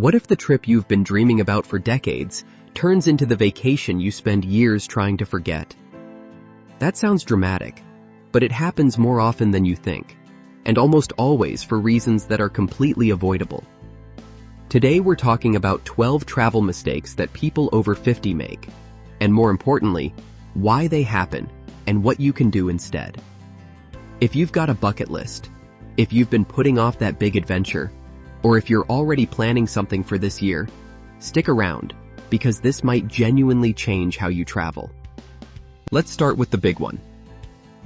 What if the trip you've been dreaming about for decades turns into the vacation you spend years trying to forget? That sounds dramatic, but it happens more often than you think, and almost always for reasons that are completely avoidable. Today we're talking about 12 travel mistakes that people over 50 make, and more importantly, why they happen and what you can do instead. If you've got a bucket list, if you've been putting off that big adventure, or if you're already planning something for this year, stick around, because this might genuinely change how you travel. Let's start with the big one.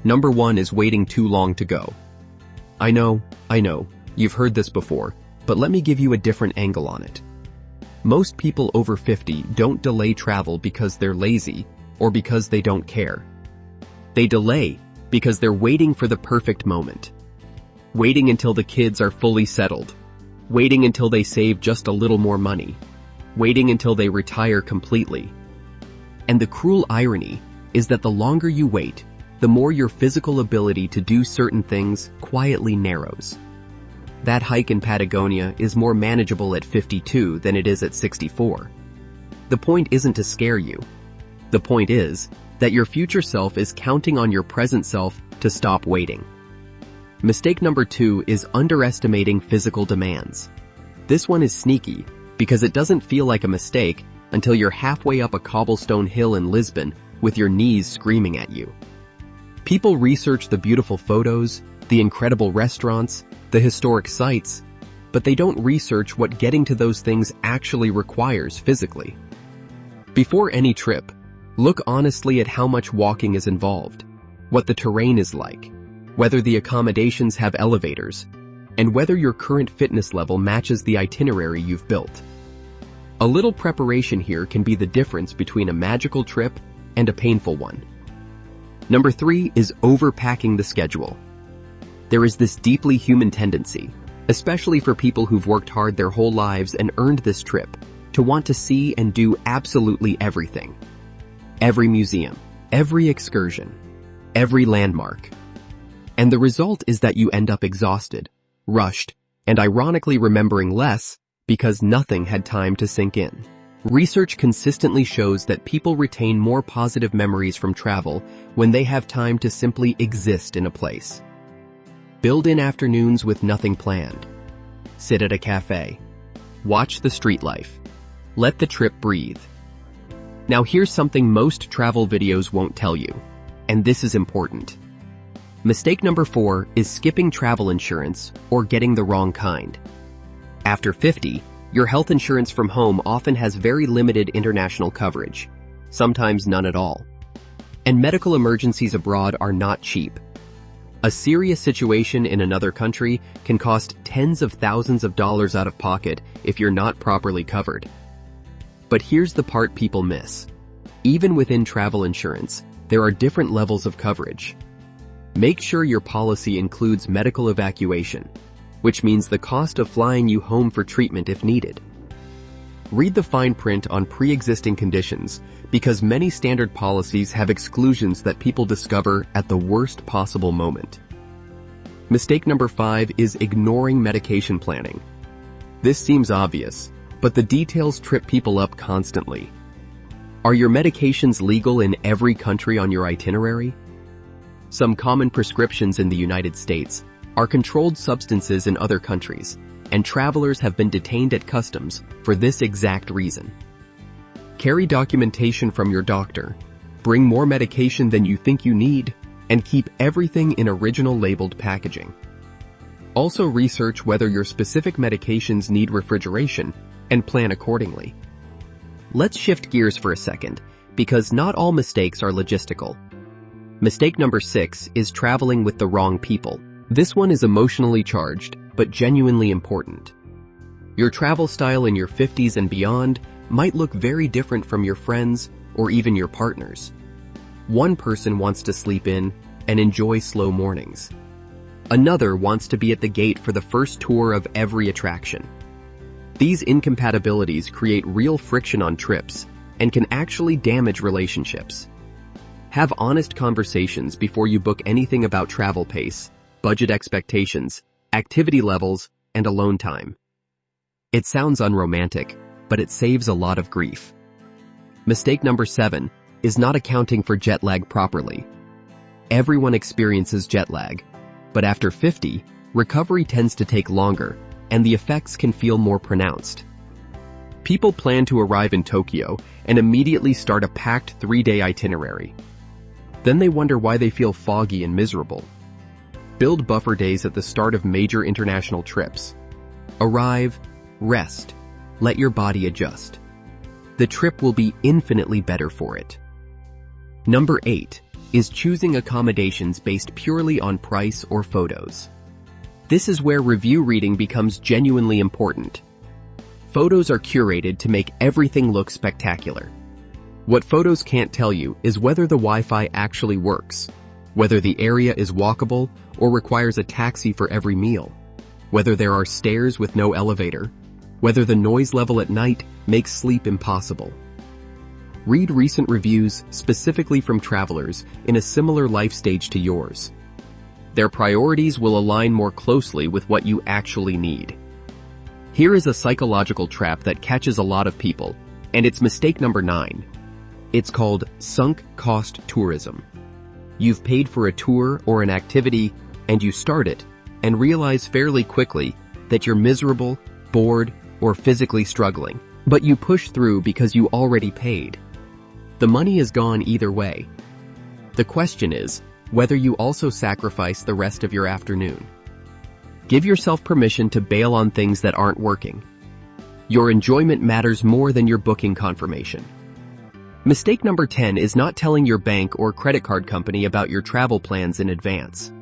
Number 1 is waiting too long to go. I know, you've heard this before, but let me give you a different angle on it. Most people over 50 don't delay travel because they're lazy or because they don't care. They delay because they're waiting for the perfect moment. Waiting until the kids are fully settled. Waiting until they save just a little more money. Waiting until they retire completely. And the cruel irony is that the longer you wait, the more your physical ability to do certain things quietly narrows. That hike in Patagonia is more manageable at 52 than it is at 64. The point isn't to scare you. The point is that your future self is counting on your present self to stop waiting. Mistake number 2 is underestimating physical demands. This one is sneaky because it doesn't feel like a mistake until you're halfway up a cobblestone hill in Lisbon with your knees screaming at you. People research the beautiful photos, the incredible restaurants, the historic sites, but they don't research what getting to those things actually requires physically. Before any trip, look honestly at how much walking is involved, what the terrain is like, whether the accommodations have elevators, and whether your current fitness level matches the itinerary you've built. A little preparation here can be the difference between a magical trip and a painful one. Number 3 is overpacking the schedule. There is this deeply human tendency, especially for people who've worked hard their whole lives and earned this trip, to want to see and do absolutely everything. Every museum, every excursion, every landmark. And the result is that you end up exhausted, rushed, and ironically remembering less because nothing had time to sink in. Research consistently shows that people retain more positive memories from travel when they have time to simply exist in a place. Build in afternoons with nothing planned. Sit at a cafe. Watch the street life. Let the trip breathe. Now here's something most travel videos won't tell you, and this is important. Mistake number 4 is skipping travel insurance or getting the wrong kind. After 50, your health insurance from home often has very limited international coverage, sometimes none at all. And medical emergencies abroad are not cheap. A serious situation in another country can cost tens of thousands of dollars out of pocket if you're not properly covered. But here's the part people miss. Even within travel insurance, there are different levels of coverage. Make sure your policy includes medical evacuation, which means the cost of flying you home for treatment if needed. Read the fine print on pre-existing conditions because many standard policies have exclusions that people discover at the worst possible moment. Mistake number 5 is ignoring medication planning. This seems obvious, but the details trip people up constantly. Are your medications legal in every country on your itinerary? Some common prescriptions in the United States are controlled substances in other countries, and travelers have been detained at customs for this exact reason. Carry documentation from your doctor, bring more medication than you think you need, and keep everything in original labeled packaging. Also research whether your specific medications need refrigeration and plan accordingly. Let's shift gears for a second, because not all mistakes are logistical. Mistake number 6 is traveling with the wrong people. This one is emotionally charged, but genuinely important. Your travel style in your 50s and beyond might look very different from your friends or even your partners. One person wants to sleep in and enjoy slow mornings. Another wants to be at the gate for the first tour of every attraction. These incompatibilities create real friction on trips and can actually damage relationships. Have honest conversations before you book anything about travel pace, budget expectations, activity levels, and alone time. It sounds unromantic, but it saves a lot of grief. Mistake number 7 is not accounting for jet lag properly. Everyone experiences jet lag, but after 50, recovery tends to take longer, and the effects can feel more pronounced. People plan to arrive in Tokyo and immediately start a packed 3-day itinerary. Then they wonder why they feel foggy and miserable. Build buffer days at the start of major international trips. Arrive, rest, let your body adjust. The trip will be infinitely better for it. Number 8 is choosing accommodations based purely on price or photos. This is where review reading becomes genuinely important. Photos are curated to make everything look spectacular. What photos can't tell you is whether the Wi-Fi actually works, whether the area is walkable or requires a taxi for every meal, whether there are stairs with no elevator, whether the noise level at night makes sleep impossible. Read recent reviews specifically from travelers in a similar life stage to yours. Their priorities will align more closely with what you actually need. Here is a psychological trap that catches a lot of people, and it's mistake number 9. It's called sunk cost tourism. You've paid for a tour or an activity, and you start it, and realize fairly quickly that you're miserable, bored, or physically struggling, but you push through because you already paid. The money is gone either way. The question is whether you also sacrifice the rest of your afternoon. Give yourself permission to bail on things that aren't working. Your enjoyment matters more than your booking confirmation. Mistake number 10 is not telling your bank or credit card company about your travel plans in advance.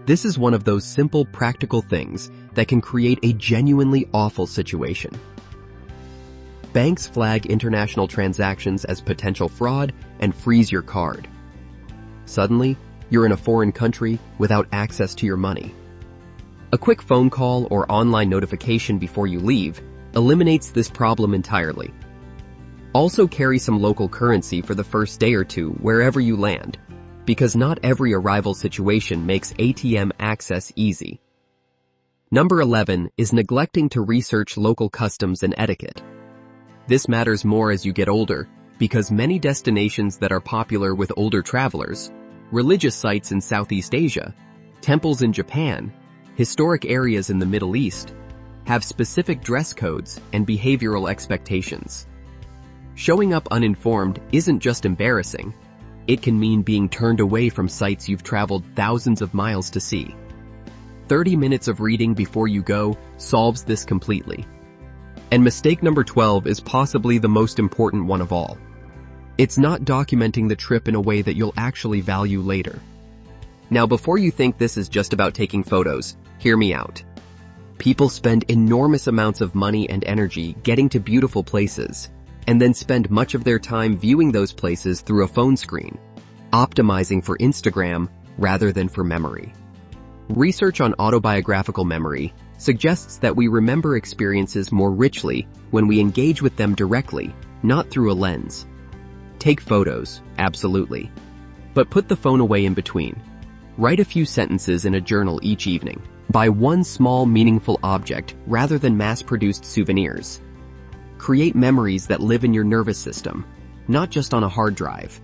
This is one of those simple, practical things that can create a genuinely awful situation. Banks flag international transactions as potential fraud and freeze your card. Suddenly, you're in a foreign country without access to your money. A quick phone call or online notification before you leave eliminates this problem entirely. Also carry some local currency for the first day or two wherever you land, because not every arrival situation makes ATM access easy. Number 11 is neglecting to research local customs and etiquette. This matters more as you get older, because many destinations that are popular with older travelers, religious sites in Southeast Asia, temples in Japan, historic areas in the Middle East, have specific dress codes and behavioral expectations. Showing up uninformed isn't just embarrassing, it can mean being turned away from sites you've traveled thousands of miles to see. 30 minutes of reading before you go solves this completely. And mistake number 12 is possibly the most important one of all. It's not documenting the trip in a way that you'll actually value later. Now, before you think this is just about taking photos, hear me out. People spend enormous amounts of money and energy getting to beautiful places, and then spend much of their time viewing those places through a phone screen, optimizing for Instagram rather than for memory. Research on autobiographical memory suggests that we remember experiences more richly when we engage with them directly, not through a lens. Take photos, absolutely. But put the phone away in between. Write a few sentences in a journal each evening. Buy one small, meaningful object rather than mass-produced souvenirs. Create memories that live in your nervous system, not just on a hard drive.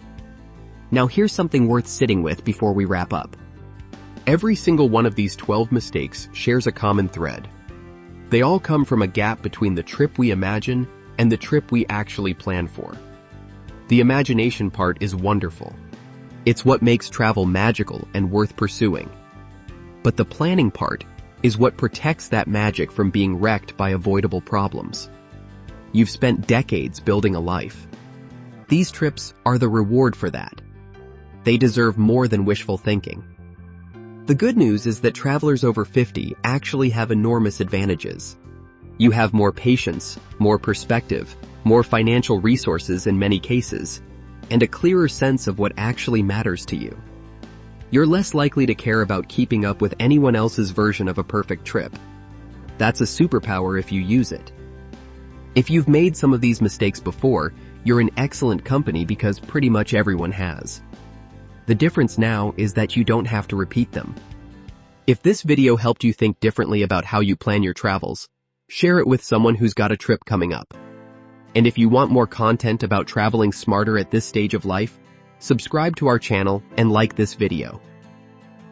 Now here's something worth sitting with before we wrap up. Every single one of these 12 mistakes shares a common thread. They all come from a gap between the trip we imagine and the trip we actually plan for. The imagination part is wonderful. It's what makes travel magical and worth pursuing. But the planning part is what protects that magic from being wrecked by avoidable problems. You've spent decades building a life. These trips are the reward for that. They deserve more than wishful thinking. The good news is that travelers over 50 actually have enormous advantages. You have more patience, more perspective, more financial resources in many cases, and a clearer sense of what actually matters to you. You're less likely to care about keeping up with anyone else's version of a perfect trip. That's a superpower if you use it. If you've made some of these mistakes before, you're in excellent company because pretty much everyone has. The difference now is that you don't have to repeat them. If this video helped you think differently about how you plan your travels, Share it with someone who's got a trip coming up. And if you want more content about traveling smarter at this stage of life, subscribe to our channel and like this video.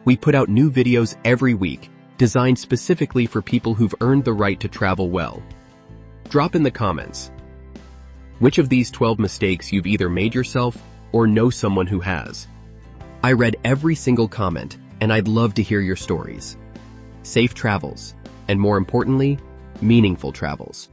We put out new videos every week, designed specifically for people who've earned the right to travel well. Drop in the comments which of these 12 mistakes you've either made yourself or know someone who has. I read every single comment, and I'd love to hear your stories. Safe travels, and more importantly, meaningful travels.